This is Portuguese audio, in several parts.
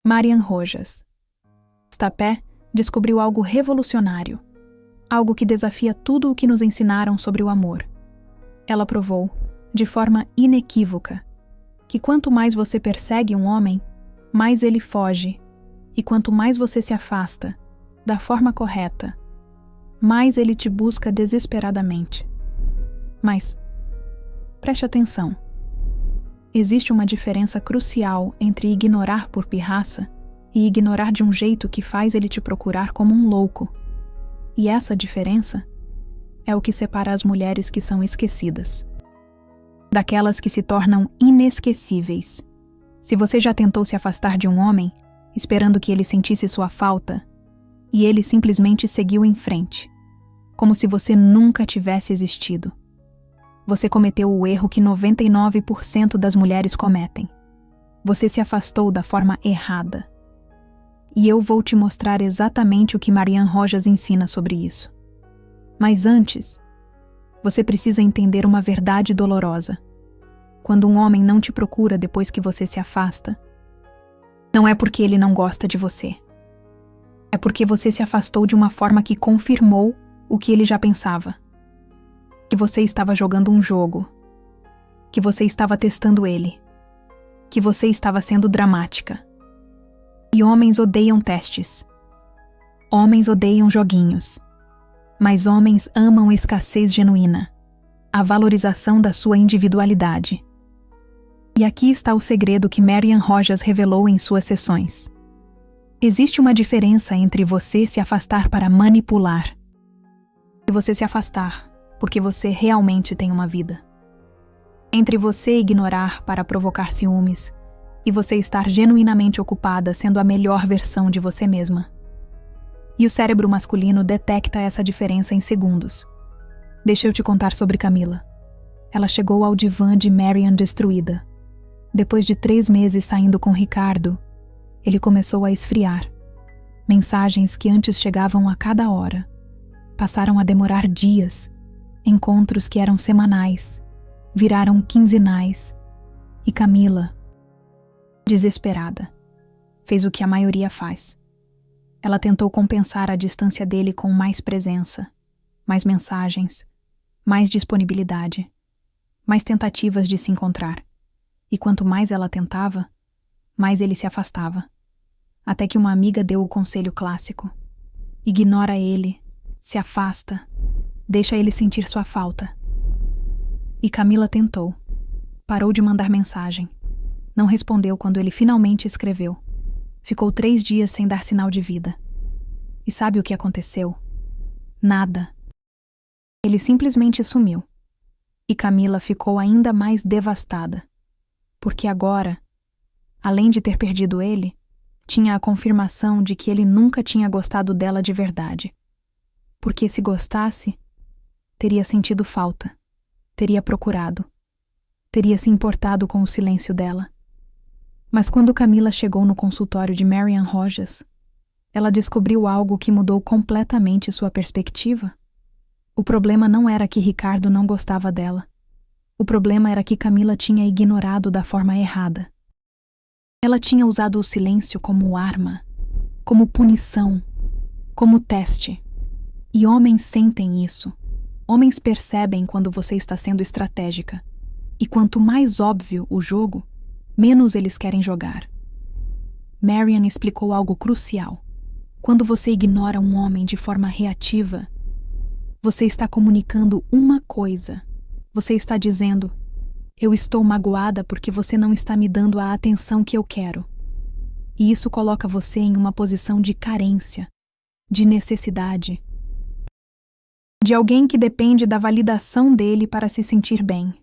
Marian Rojas. Stapé descobriu algo revolucionário, algo que desafia tudo o que nos ensinaram sobre o amor. Ela provou, de forma inequívoca, que quanto mais você persegue um homem, mais ele foge, e quanto mais você se afasta, da forma correta, mais ele te busca desesperadamente. Mas, preste atenção. Existe uma diferença crucial entre ignorar por pirraça e ignorar de um jeito que faz ele te procurar como um louco. E essa diferença é o que separa as mulheres que são esquecidas daquelas que se tornam inesquecíveis. Se você já tentou se afastar de um homem, esperando que ele sentisse sua falta, e ele simplesmente seguiu em frente, como se você nunca tivesse existido, você cometeu o erro que 99% das mulheres cometem. Você se afastou da forma errada. E eu vou te mostrar exatamente o que Marian Rojas ensina sobre isso. Mas antes, você precisa entender uma verdade dolorosa. Quando um homem não te procura depois que você se afasta, não é porque ele não gosta de você. É porque você se afastou de uma forma que confirmou o que ele já pensava. Que você estava jogando um jogo. Que você estava testando ele. Que você estava sendo dramática. E homens odeiam testes. Homens odeiam joguinhos. Mas homens amam escassez genuína, a valorização da sua individualidade. E aqui está o segredo que Marian Rojas revelou em suas sessões. Existe uma diferença entre você se afastar para manipular e você se afastar porque você realmente tem uma vida. Entre você ignorar para provocar ciúmes e você estar genuinamente ocupada sendo a melhor versão de você mesma. E o cérebro masculino detecta essa diferença em segundos. Deixa eu te contar sobre Camila. Ela chegou ao divã de Marian destruída. Depois de 3 meses saindo com Ricardo, ele começou a esfriar. Mensagens que antes chegavam a cada hora passaram a demorar dias. Encontros que eram semanais viraram quinzenais. E Camila, desesperada, fez o que a maioria faz. Ela tentou compensar a distância dele com mais presença, mais mensagens, mais disponibilidade, mais tentativas de se encontrar. E quanto mais ela tentava, mais ele se afastava. Até que uma amiga deu o conselho clássico: ignora ele, se afasta, deixa ele sentir sua falta. E Camila tentou. Parou de mandar mensagem. Não respondeu quando ele finalmente escreveu. Ficou 3 dias sem dar sinal de vida. E sabe o que aconteceu? Nada. Ele simplesmente sumiu. E Camila ficou ainda mais devastada. Porque agora, além de ter perdido ele, tinha a confirmação de que ele nunca tinha gostado dela de verdade. Porque se gostasse, teria sentido falta, teria procurado, teria se importado com o silêncio dela. Mas quando Camila chegou no consultório de Marian Rojas, ela descobriu algo que mudou completamente sua perspectiva. O problema não era que Ricardo não gostava dela. O problema era que Camila tinha ignorado da forma errada. Ela tinha usado o silêncio como arma, como punição, como teste. E homens sentem isso. Homens percebem quando você está sendo estratégica. E quanto mais óbvio o jogo, menos eles querem jogar. Marian explicou algo crucial. Quando você ignora um homem de forma reativa, você está comunicando uma coisa. Você está dizendo: eu estou magoada porque você não está me dando a atenção que eu quero. E isso coloca você em uma posição de carência, de necessidade, de alguém que depende da validação dele para se sentir bem.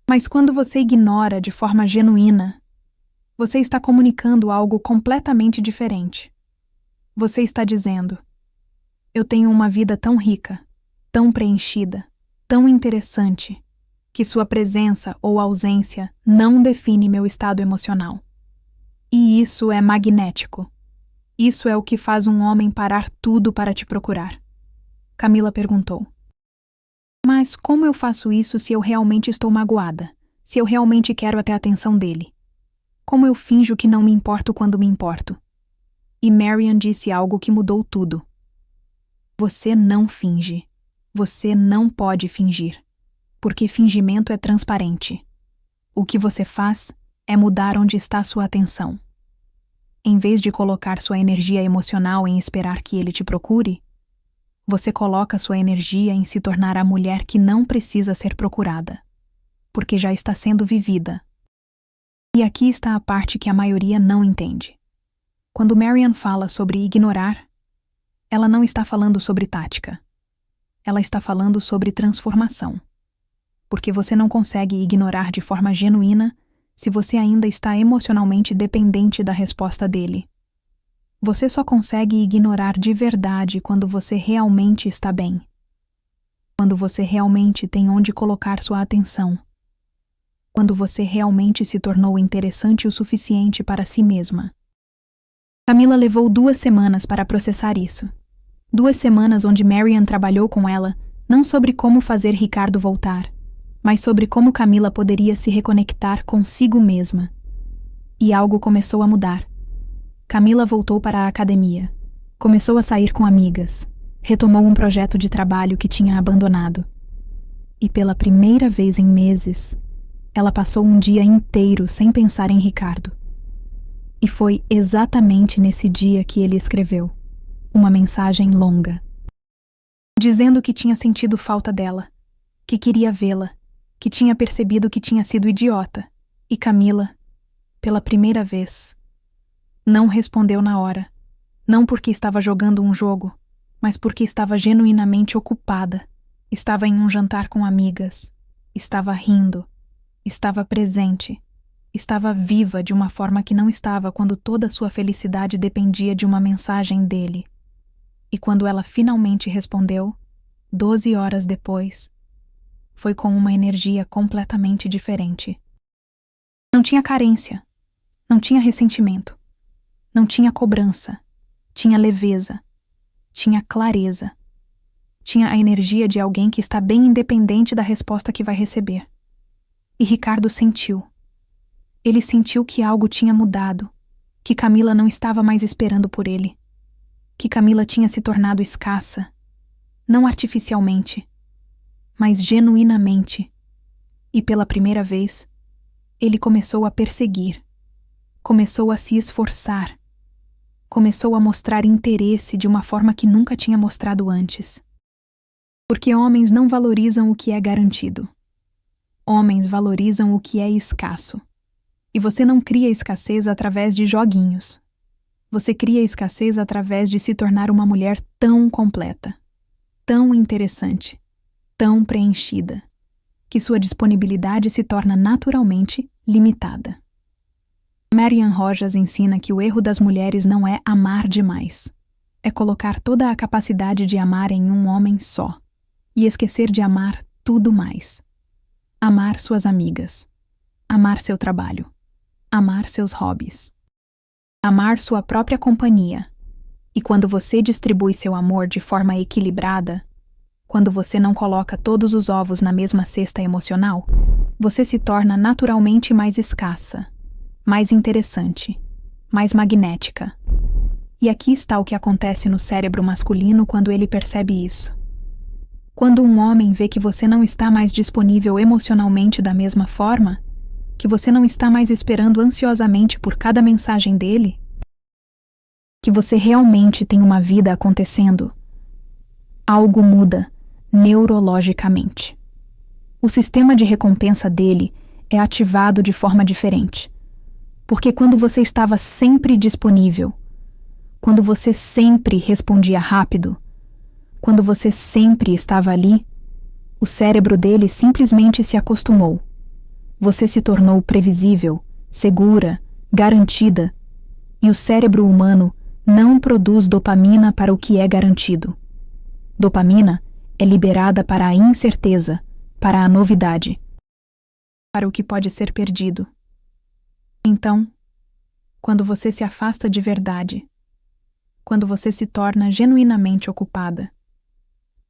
Mas quando você ignora de forma genuína, você está comunicando algo completamente diferente. Você está dizendo: eu tenho uma vida tão rica, tão preenchida, tão interessante, que sua presença ou ausência não define meu estado emocional. E isso é magnético. Isso é o que faz um homem parar tudo para te procurar. Camila perguntou: mas como eu faço isso se eu realmente estou magoada? Se eu realmente quero até a atenção dele? Como eu finjo que não me importo quando me importo? E Marian disse algo que mudou tudo. Você não finge. Você não pode fingir. Porque fingimento é transparente. O que você faz é mudar onde está sua atenção. Em vez de colocar sua energia emocional em esperar que ele te procure, você coloca sua energia em se tornar a mulher que não precisa ser procurada, porque já está sendo vivida. E aqui está a parte que a maioria não entende. Quando Marian fala sobre ignorar, ela não está falando sobre tática. Ela está falando sobre transformação. Porque você não consegue ignorar de forma genuína se você ainda está emocionalmente dependente da resposta dele. Você só consegue ignorar de verdade quando você realmente está bem. Quando você realmente tem onde colocar sua atenção. Quando você realmente se tornou interessante o suficiente para si mesma. Camila levou 2 semanas para processar isso. 2 semanas onde Marian trabalhou com ela, não sobre como fazer Ricardo voltar, mas sobre como Camila poderia se reconectar consigo mesma. E algo começou a mudar. Camila voltou para a academia. Começou a sair com amigas. Retomou um projeto de trabalho que tinha abandonado. E pela primeira vez em meses, ela passou um dia inteiro sem pensar em Ricardo. E foi exatamente nesse dia que ele escreveu uma mensagem longa, dizendo que tinha sentido falta dela, que queria vê-la, que tinha percebido que tinha sido idiota. E Camila, pela primeira vez, não respondeu na hora, não porque estava jogando um jogo, mas porque estava genuinamente ocupada. Estava em um jantar com amigas, estava rindo, estava presente, estava viva de uma forma que não estava quando toda sua felicidade dependia de uma mensagem dele. E quando ela finalmente respondeu, 12 horas depois, foi com uma energia completamente diferente. Não tinha carência, não tinha ressentimento, não tinha cobrança, tinha leveza, tinha clareza, tinha a energia de alguém que está bem independente da resposta que vai receber. E Ricardo sentiu. Ele sentiu que algo tinha mudado, que Camila não estava mais esperando por ele, que Camila tinha se tornado escassa, não artificialmente, mas genuinamente. E pela primeira vez, ele começou a perseguir, começou a se esforçar, começou a mostrar interesse de uma forma que nunca tinha mostrado antes. Porque homens não valorizam o que é garantido. Homens valorizam o que é escasso. E você não cria escassez através de joguinhos. Você cria escassez através de se tornar uma mulher tão completa, tão interessante, tão preenchida, que sua disponibilidade se torna naturalmente limitada. Marian Rojas ensina que o erro das mulheres não é amar demais. É colocar toda a capacidade de amar em um homem só. E esquecer de amar tudo mais. Amar suas amigas. Amar seu trabalho. Amar seus hobbies. Amar sua própria companhia. E quando você distribui seu amor de forma equilibrada, quando você não coloca todos os ovos na mesma cesta emocional, você se torna naturalmente mais escassa, mais interessante, mais magnética. E aqui está o que acontece no cérebro masculino quando ele percebe isso. Quando um homem vê que você não está mais disponível emocionalmente da mesma forma, que você não está mais esperando ansiosamente por cada mensagem dele, que você realmente tem uma vida acontecendo, algo muda neurologicamente. O sistema de recompensa dele é ativado de forma diferente. Porque quando você estava sempre disponível, quando você sempre respondia rápido, quando você sempre estava ali, o cérebro dele simplesmente se acostumou. Você se tornou previsível, segura, garantida, e o cérebro humano não produz dopamina para o que é garantido. Dopamina é liberada para a incerteza, para a novidade, para o que pode ser perdido. Então, quando você se afasta de verdade, quando você se torna genuinamente ocupada,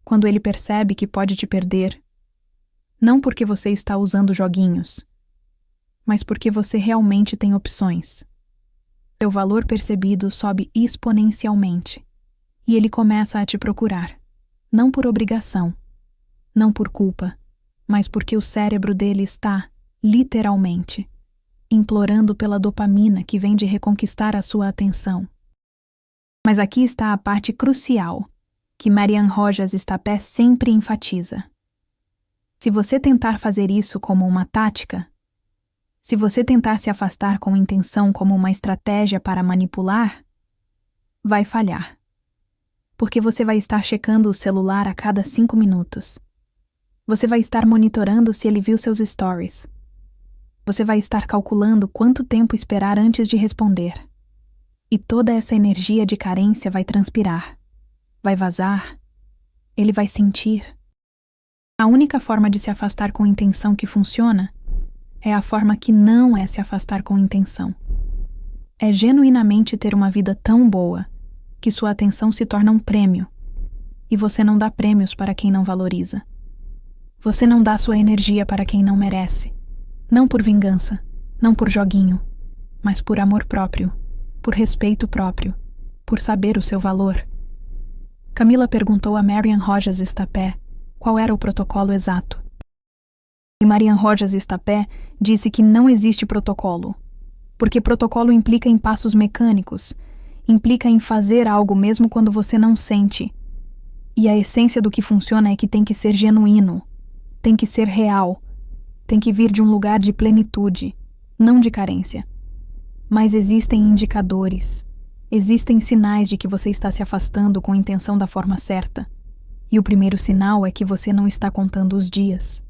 quando ele percebe que pode te perder, não porque você está usando joguinhos, mas porque você realmente tem opções. Seu valor percebido sobe exponencialmente e ele começa a te procurar, não por obrigação, não por culpa, mas porque o cérebro dele está, literalmente, implorando pela dopamina que vem de reconquistar a sua atenção. Mas aqui está a parte crucial, que Marian Rojas Estapé sempre enfatiza. Se você tentar fazer isso como uma tática, se você tentar se afastar com intenção como uma estratégia para manipular, vai falhar. Porque você vai estar checando o celular a cada 5 minutos. Você vai estar monitorando se ele viu seus stories. Você vai estar calculando quanto tempo esperar antes de responder. E toda essa energia de carência vai transpirar, vai vazar, ele vai sentir. A única forma de se afastar com intenção que funciona é a forma que não é se afastar com intenção. É genuinamente ter uma vida tão boa que sua atenção se torna um prêmio, e você não dá prêmios para quem não valoriza. Você não dá sua energia para quem não merece, não por vingança, não por joguinho, mas por amor próprio, por respeito próprio, por saber o seu valor. Camila perguntou a Marian Rojas Estapé qual era o protocolo exato. E Marian Rojas Estapé disse que não existe protocolo, porque protocolo implica em passos mecânicos, implica em fazer algo mesmo quando você não sente. E a essência do que funciona é que tem que ser genuíno, tem que ser real, tem que vir de um lugar de plenitude, não de carência. Mas existem indicadores, existem sinais de que você está se afastando com a intenção da forma certa. E o primeiro sinal é que você não está contando os dias.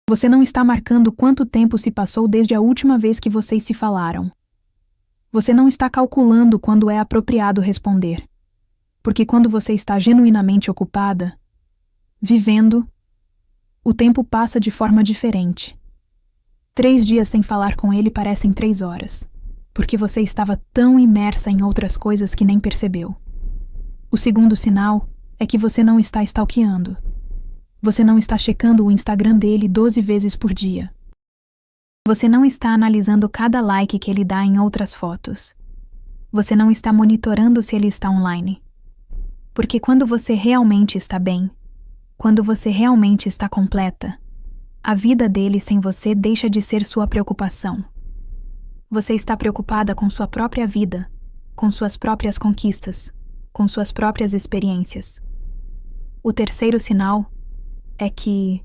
Você não está marcando quanto tempo se passou desde a última vez que vocês se falaram. Você não está calculando quando é apropriado responder. Porque quando você está genuinamente ocupada, vivendo, o tempo passa de forma diferente. 3 dias sem falar com ele parecem 3 horas, porque você estava tão imersa em outras coisas que nem percebeu. O segundo sinal é que você não está stalkeando. Você não está checando o Instagram dele 12 vezes por dia. Você não está analisando cada like que ele dá em outras fotos. Você não está monitorando se ele está online. Porque quando você realmente está bem, quando você realmente está completa, a vida dele sem você deixa de ser sua preocupação. Você está preocupada com sua própria vida, com suas próprias conquistas, com suas próprias experiências. O terceiro sinal é que,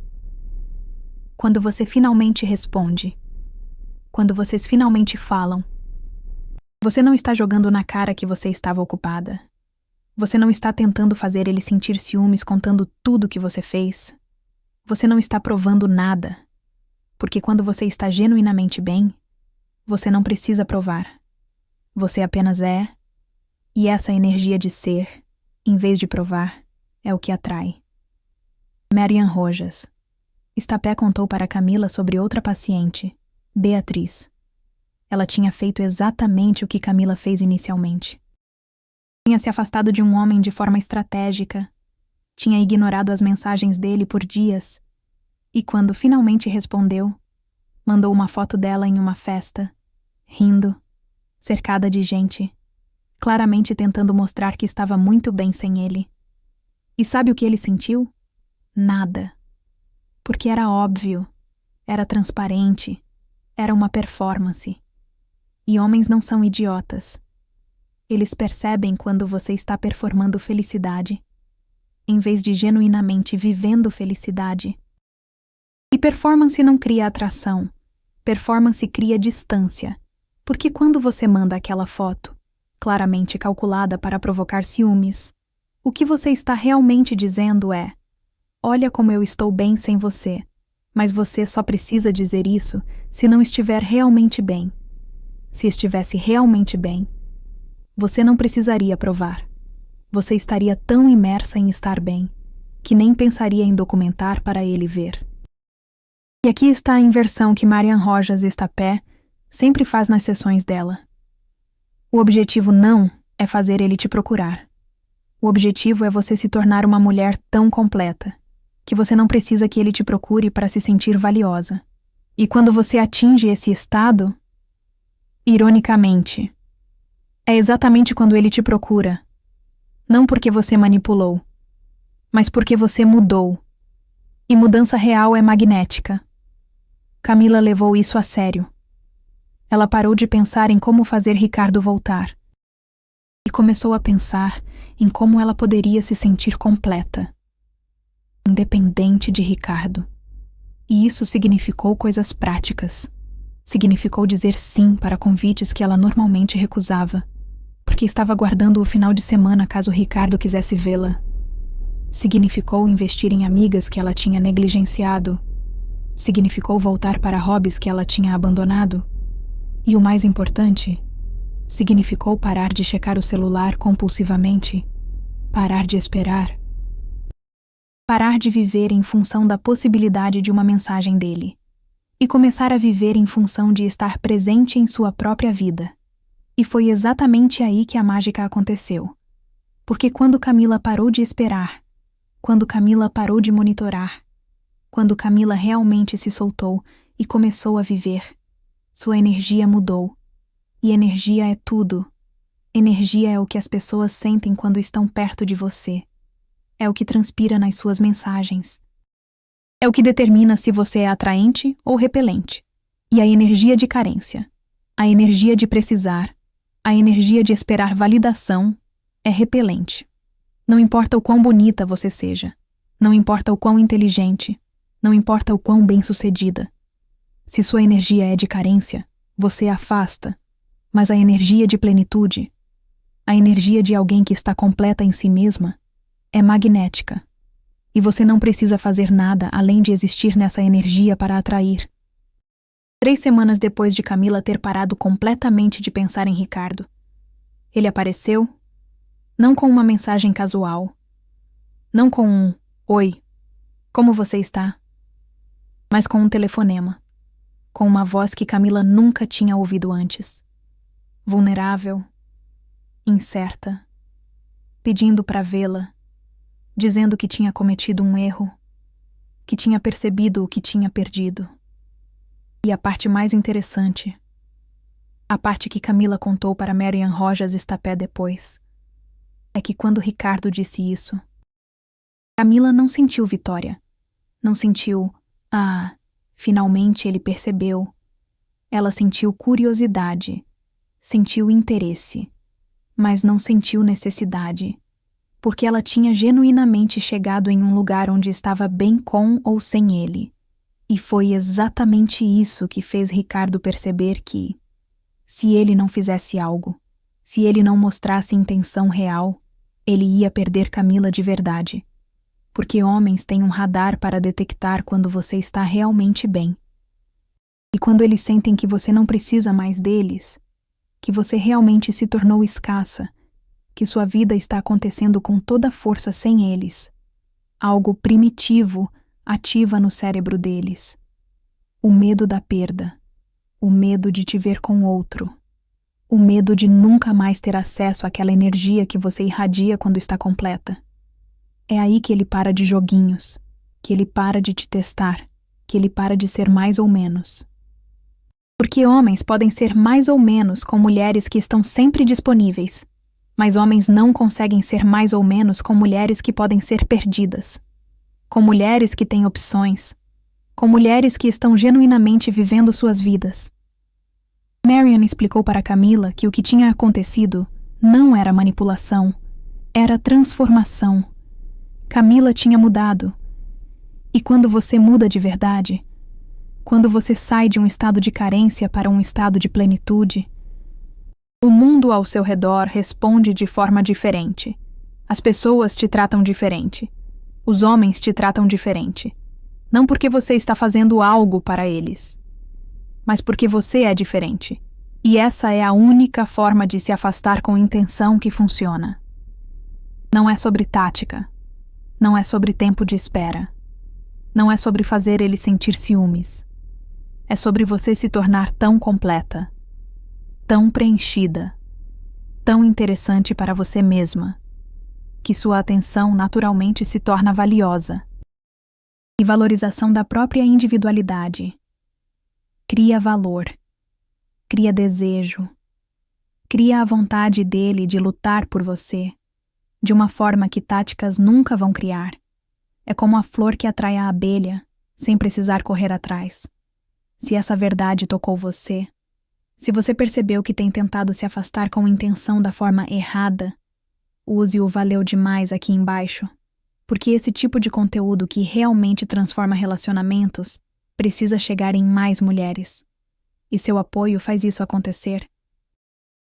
quando você finalmente responde, quando vocês finalmente falam, você não está jogando na cara que você estava ocupada. Você não está tentando fazer ele sentir ciúmes contando tudo que você fez. Você não está provando nada. Porque quando você está genuinamente bem, você não precisa provar. Você apenas é, e essa energia de ser, em vez de provar, é o que atrai. Marian Rojas Estapé contou para Camila sobre outra paciente, Beatriz. Ela tinha feito exatamente o que Camila fez inicialmente. Tinha se afastado de um homem de forma estratégica, tinha ignorado as mensagens dele por dias, e quando finalmente respondeu, mandou uma foto dela em uma festa, rindo, cercada de gente, claramente tentando mostrar que estava muito bem sem ele. E sabe o que ele sentiu? Nada. Porque era óbvio, era transparente, era uma performance. E homens não são idiotas. Eles percebem quando você está performando felicidade, em vez de genuinamente vivendo felicidade. E performance não cria atração, performance cria distância, porque quando você manda aquela foto, claramente calculada para provocar ciúmes, o que você está realmente dizendo é: olha como eu estou bem sem você, mas você só precisa dizer isso se não estiver realmente bem. Se estivesse realmente bem, você não precisaria provar. Você estaria tão imersa em estar bem, que nem pensaria em documentar para ele ver. E aqui está a inversão que Marian Rojas Estapé sempre faz nas sessões dela. O objetivo não é fazer ele te procurar. O objetivo é você se tornar uma mulher tão completa, que você não precisa que ele te procure para se sentir valiosa. E quando você atinge esse estado, ironicamente, é exatamente quando ele te procura. Não porque você manipulou, mas porque você mudou. E mudança real é magnética. Camila levou isso a sério. Ela parou de pensar em como fazer Ricardo voltar. E começou a pensar em como ela poderia se sentir completa, independente de Ricardo. E isso significou coisas práticas. Significou dizer sim para convites que ela normalmente recusava, porque estava guardando o final de semana caso Ricardo quisesse vê-la. Significou investir em amigas que ela tinha negligenciado. Significou voltar para hobbies que ela tinha abandonado. E o mais importante, significou parar de checar o celular compulsivamente, parar de esperar. Parar de viver em função da possibilidade de uma mensagem dele e começar a viver em função de estar presente em sua própria vida. E foi exatamente aí que a mágica aconteceu. Porque quando Camila parou de esperar, quando Camila parou de monitorar, quando Camila realmente se soltou e começou a viver, sua energia mudou. E energia é tudo. Energia é o que as pessoas sentem quando estão perto de você. É o que transpira nas suas mensagens. É o que determina se você é atraente ou repelente. E a energia de carência, a energia de precisar, a energia de esperar validação é repelente. Não importa o quão bonita você seja, não importa o quão inteligente, não importa o quão bem-sucedida. Se sua energia é de carência, você afasta, mas a energia de plenitude, a energia de alguém que está completa em si mesma, é magnética. E você não precisa fazer nada além de existir nessa energia para atrair. 3 semanas depois de Camila ter parado completamente de pensar em Ricardo, ele apareceu, não com uma mensagem casual, não com um "Oi, como você está?", mas com um telefonema, com uma voz que Camila nunca tinha ouvido antes. Vulnerável, incerta, pedindo para vê-la, dizendo que tinha cometido um erro, que tinha percebido o que tinha perdido. E a parte mais interessante, a parte que Camila contou para Marian Rojas Estapé depois, é que quando Ricardo disse isso, Camila não sentiu vitória, não sentiu, finalmente ele percebeu. Ela sentiu curiosidade, sentiu interesse, mas não sentiu necessidade, porque ela tinha genuinamente chegado em um lugar onde estava bem com ou sem ele. E foi exatamente isso que fez Ricardo perceber que, se ele não fizesse algo, se ele não mostrasse intenção real, ele ia perder Camila de verdade. Porque homens têm um radar para detectar quando você está realmente bem. E quando eles sentem que você não precisa mais deles, que você realmente se tornou escassa, que sua vida está acontecendo com toda a força sem eles, algo primitivo ativa no cérebro deles. O medo da perda, o medo de te ver com outro, o medo de nunca mais ter acesso àquela energia que você irradia quando está completa. É aí que ele para de joguinhos, que ele para de te testar, que ele para de ser mais ou menos. Porque homens podem ser mais ou menos com mulheres que estão sempre disponíveis, mas homens não conseguem ser mais ou menos com mulheres que podem ser perdidas, com mulheres que têm opções, com mulheres que estão genuinamente vivendo suas vidas. Marian explicou para Camila que o que tinha acontecido não era manipulação, era transformação. Camila tinha mudado. E quando você muda de verdade, quando você sai de um estado de carência para um estado de plenitude, o mundo ao seu redor responde de forma diferente. As pessoas te tratam diferente. Os homens te tratam diferente. Não porque você está fazendo algo para eles, mas porque você é diferente. E essa é a única forma de se afastar com intenção que funciona. Não é sobre tática. Não é sobre tempo de espera. Não é sobre fazer ele sentir ciúmes. É sobre você se tornar tão completa, tão preenchida, tão interessante para você mesma, que sua atenção naturalmente se torna valiosa. E valorização da própria individualidade cria valor, cria desejo, cria a vontade dele de lutar por você, de uma forma que táticas nunca vão criar. É como a flor que atrai a abelha, sem precisar correr atrás. Se essa verdade tocou você, se você percebeu que tem tentado se afastar com intenção da forma errada, use o valeu demais aqui embaixo, porque esse tipo de conteúdo que realmente transforma relacionamentos precisa chegar em mais mulheres. E seu apoio faz isso acontecer.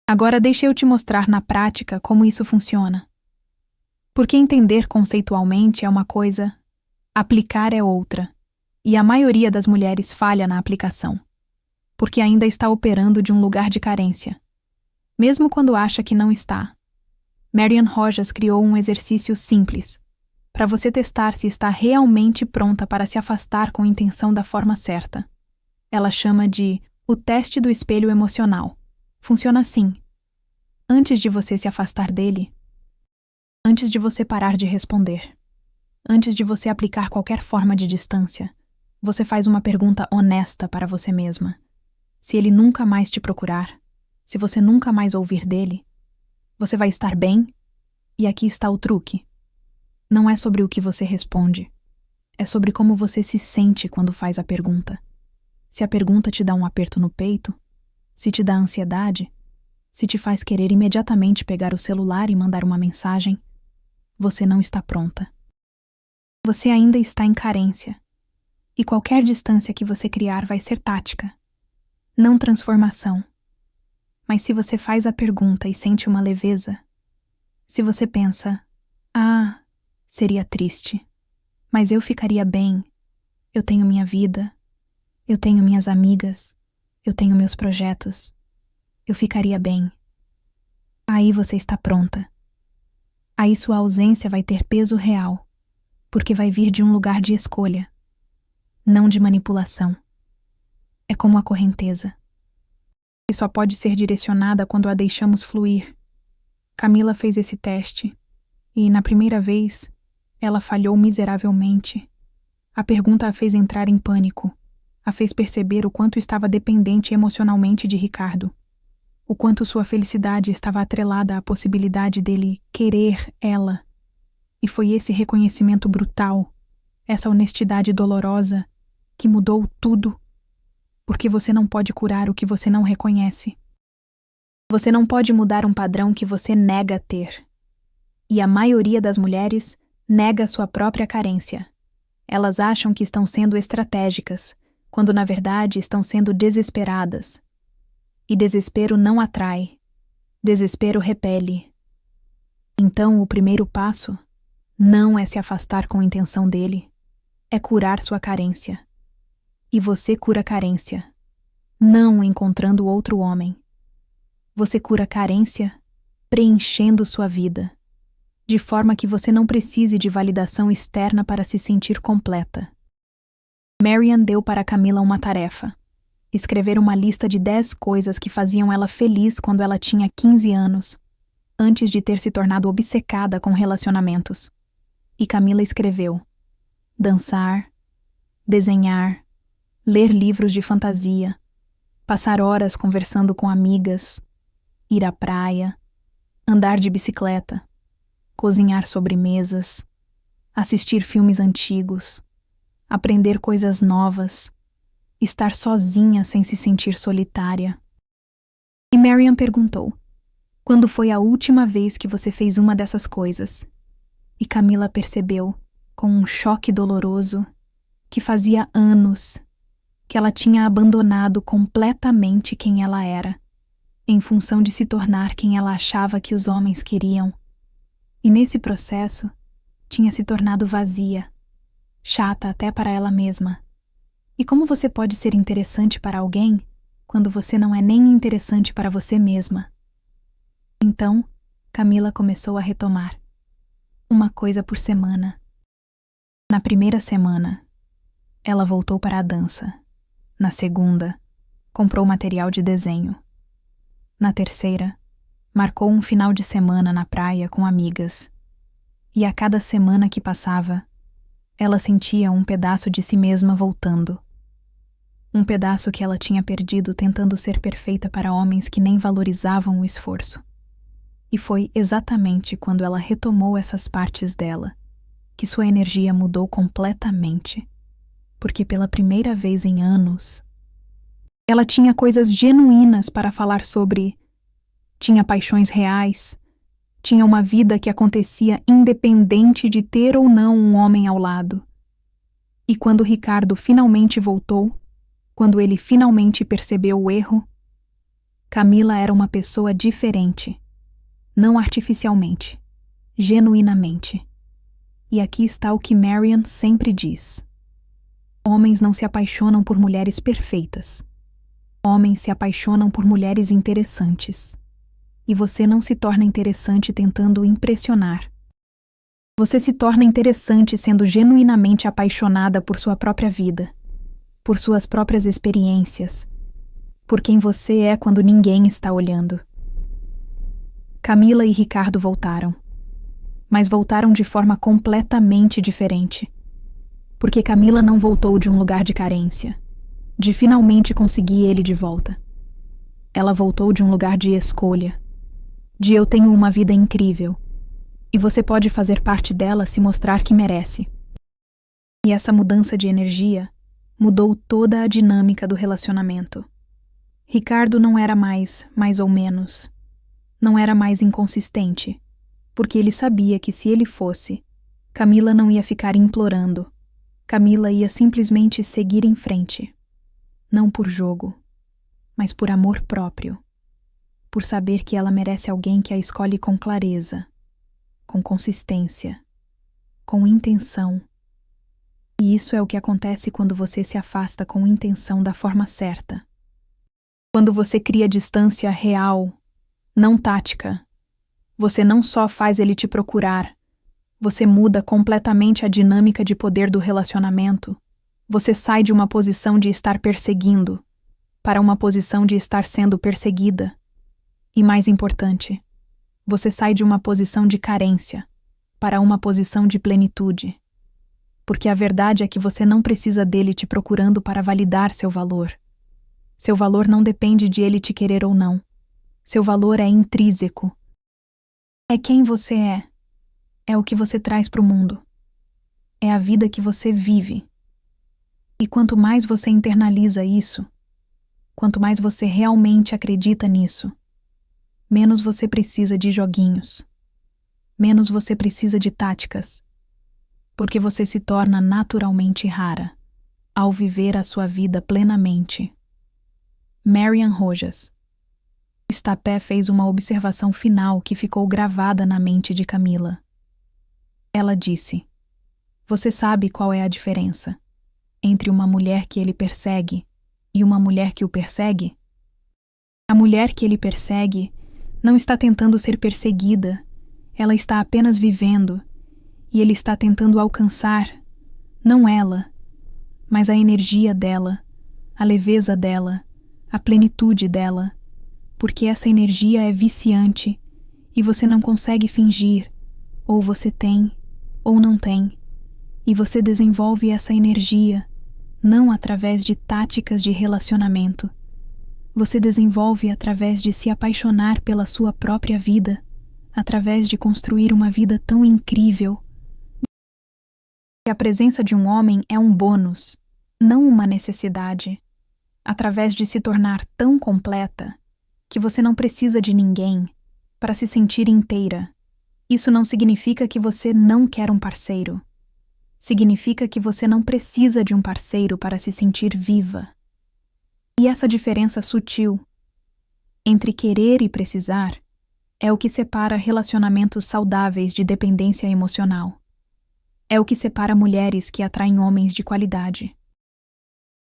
Agora deixa eu te mostrar na prática como isso funciona. Porque entender conceitualmente é uma coisa, aplicar é outra, e a maioria das mulheres falha na aplicação, porque ainda está operando de um lugar de carência, mesmo quando acha que não está. Marian Rojas criou um exercício simples, para você testar se está realmente pronta para se afastar com intenção da forma certa. Ela chama de o teste do espelho emocional. Funciona assim. Antes de você se afastar dele, antes de você parar de responder, antes de você aplicar qualquer forma de distância, você faz uma pergunta honesta para você mesma. Se ele nunca mais te procurar, se você nunca mais ouvir dele, você vai estar bem? E aqui está o truque. Não é sobre o que você responde, é sobre como você se sente quando faz a pergunta. Se a pergunta te dá um aperto no peito, se te dá ansiedade, se te faz querer imediatamente pegar o celular e mandar uma mensagem, você não está pronta. Você ainda está em carência, e qualquer distância que você criar vai ser tática, não transformação. Mas se você faz a pergunta e sente uma leveza, se você pensa, seria triste, mas eu ficaria bem, eu tenho minha vida, eu tenho minhas amigas, eu tenho meus projetos, eu ficaria bem. Aí você está pronta. Aí sua ausência vai ter peso real, porque vai vir de um lugar de escolha, não de manipulação. É como a correnteza, que só pode ser direcionada quando a deixamos fluir. Camila fez esse teste, e na primeira vez, ela falhou miseravelmente. A pergunta a fez entrar em pânico, a fez perceber o quanto estava dependente emocionalmente de Ricardo, o quanto sua felicidade estava atrelada à possibilidade dele querer ela. E foi esse reconhecimento brutal, essa honestidade dolorosa, que mudou tudo. Porque você não pode curar o que você não reconhece. Você não pode mudar um padrão que você nega ter. E a maioria das mulheres nega sua própria carência. Elas acham que estão sendo estratégicas, quando na verdade estão sendo desesperadas. E desespero não atrai. Desespero repele. Então o primeiro passo não é se afastar com intenção dele, é curar sua carência. E você cura carência, não encontrando outro homem. Você cura carência preenchendo sua vida, de forma que você não precise de validação externa para se sentir completa. Marian deu para Camila uma tarefa: escrever uma lista de 10 coisas que faziam ela feliz quando ela tinha 15 anos, antes de ter se tornado obcecada com relacionamentos. E Camila escreveu: dançar, desenhar, ler livros de fantasia, passar horas conversando com amigas, ir à praia, andar de bicicleta, cozinhar sobremesas, assistir filmes antigos, aprender coisas novas, estar sozinha sem se sentir solitária. E Marian perguntou: quando foi a última vez que você fez uma dessas coisas? E Camila percebeu, com um choque doloroso, que fazia anos que ela tinha abandonado completamente quem ela era, em função de se tornar quem ela achava que os homens queriam. E nesse processo, tinha se tornado vazia, chata até para ela mesma. E como você pode ser interessante para alguém quando você não é nem interessante para você mesma? Então, Camila começou a retomar. Uma coisa por semana. Na primeira semana, ela voltou para a dança. Na segunda, comprou material de desenho. Na terceira, marcou um final de semana na praia com amigas. E a cada semana que passava, ela sentia um pedaço de si mesma voltando. Um pedaço que ela tinha perdido tentando ser perfeita para homens que nem valorizavam o esforço. E foi exatamente quando ela retomou essas partes dela que sua energia mudou completamente, porque pela primeira vez em anos, ela tinha coisas genuínas para falar sobre, tinha paixões reais, tinha uma vida que acontecia independente de ter ou não um homem ao lado. E quando Ricardo finalmente voltou, quando ele finalmente percebeu o erro, Camila era uma pessoa diferente, não artificialmente, genuinamente. E aqui está o que Marian sempre diz. Homens não se apaixonam por mulheres perfeitas. Homens se apaixonam por mulheres interessantes. E você não se torna interessante tentando impressionar. Você se torna interessante sendo genuinamente apaixonada por sua própria vida, por suas próprias experiências, por quem você é quando ninguém está olhando. Camila e Ricardo voltaram, mas voltaram de forma completamente diferente. Porque Camila não voltou de um lugar de carência, de finalmente conseguir ele de volta. Ela voltou de um lugar de escolha, de eu tenho uma vida incrível, e você pode fazer parte dela se mostrar que merece. E essa mudança de energia mudou toda a dinâmica do relacionamento. Ricardo não era mais ou menos. Não era mais inconsistente, porque ele sabia que se ele fosse, Camila não ia ficar implorando. Camila ia simplesmente seguir em frente. Não por jogo, mas por amor próprio. Por saber que ela merece alguém que a escolhe com clareza, com consistência, com intenção. E isso é o que acontece quando você se afasta com intenção da forma certa. Quando você cria distância real, não tática, você não só faz ele te procurar, você muda completamente a dinâmica de poder do relacionamento. Você sai de uma posição de estar perseguindo para uma posição de estar sendo perseguida. E mais importante, você sai de uma posição de carência para uma posição de plenitude. Porque a verdade é que você não precisa dele te procurando para validar seu valor. Seu valor não depende de ele te querer ou não. Seu valor é intrínseco. É quem você é. É o que você traz para o mundo. É a vida que você vive. E quanto mais você internaliza isso, quanto mais você realmente acredita nisso, menos você precisa de joguinhos. Menos você precisa de táticas. Porque você se torna naturalmente rara ao viver a sua vida plenamente. Marian Rojas. Stapé fez uma observação final que ficou gravada na mente de Camila. Ela disse: "Você sabe qual é a diferença entre uma mulher que ele persegue e uma mulher que o persegue? A mulher que ele persegue não está tentando ser perseguida, ela está apenas vivendo, e ele está tentando alcançar, não ela, mas a energia dela, a leveza dela, a plenitude dela, porque essa energia é viciante e você não consegue fingir, ou você tem, ou não tem, e você desenvolve essa energia não através de táticas de relacionamento. Você desenvolve através de se apaixonar pela sua própria vida, através de construir uma vida tão incrível. Que a presença de um homem é um bônus, não uma necessidade, através de se tornar tão completa que você não precisa de ninguém para se sentir inteira. Isso não significa que você não quer um parceiro. Significa que você não precisa de um parceiro para se sentir viva. E essa diferença sutil entre querer e precisar é o que separa relacionamentos saudáveis de dependência emocional. É o que separa mulheres que atraem homens de qualidade,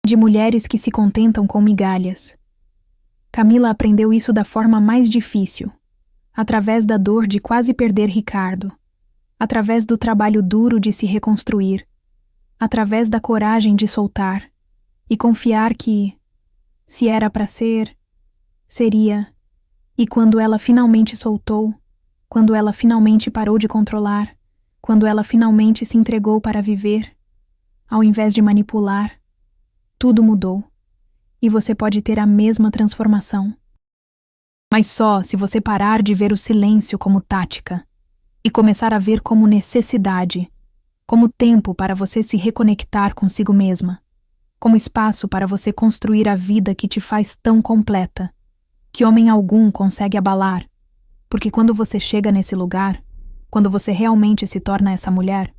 de mulheres que se contentam com migalhas. Camila aprendeu isso da forma mais difícil, através da dor de quase perder Ricardo, através do trabalho duro de se reconstruir, através da coragem de soltar e confiar que, se era para ser, seria. E quando ela finalmente soltou, quando ela finalmente parou de controlar, quando ela finalmente se entregou para viver, ao invés de manipular, tudo mudou. e você pode ter a mesma transformação. Mas só se você parar de ver o silêncio como tática e começar a ver como necessidade, como tempo para você se reconectar consigo mesma, como espaço para você construir a vida que te faz tão completa, que homem algum consegue abalar, porque quando você chega nesse lugar, quando você realmente se torna essa mulher,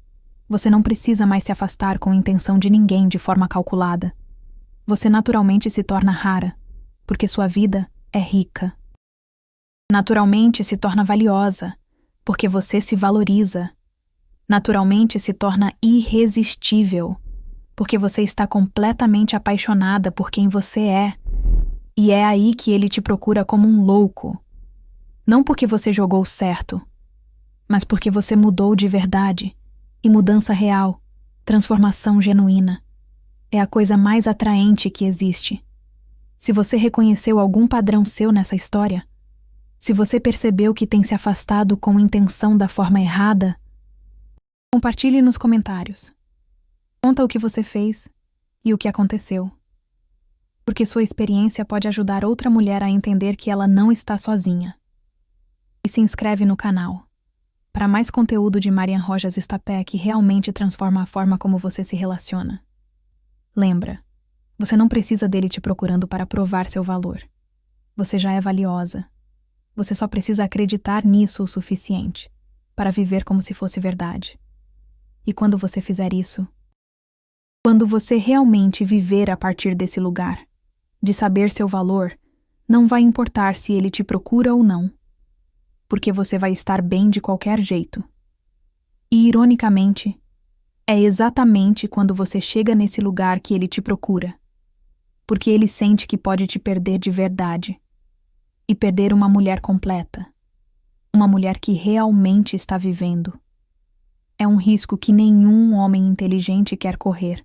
você não precisa mais se afastar com a intenção de ninguém de forma calculada. Você naturalmente se torna rara, porque sua vida é rica. Naturalmente se torna valiosa, porque você se valoriza. Naturalmente se torna irresistível, porque você está completamente apaixonada por quem você é. E é aí que ele te procura como um louco. Não porque você jogou certo, mas porque você mudou de verdade. E mudança real, transformação genuína, é a coisa mais atraente que existe. Se você reconheceu algum padrão seu nessa história, se você percebeu que tem se afastado com intenção da forma errada, compartilhe nos comentários. Conta o que você fez e o que aconteceu. Porque sua experiência pode ajudar outra mulher a entender que ela não está sozinha. E se inscreve no canal. Para mais conteúdo de Marian Rojas Estapé que realmente transforma a forma como você se relaciona. Lembra, você não precisa dele te procurando para provar seu valor. Você já é valiosa. Você só precisa acreditar nisso o suficiente para viver como se fosse verdade. E quando você fizer isso, quando você realmente viver a partir desse lugar, de saber seu valor, não vai importar se ele te procura ou não, porque você vai estar bem de qualquer jeito. E, ironicamente, é exatamente quando você chega nesse lugar que ele te procura, porque ele sente que pode te perder de verdade, e perder uma mulher completa, uma mulher que realmente está vivendo. É um risco que nenhum homem inteligente quer correr,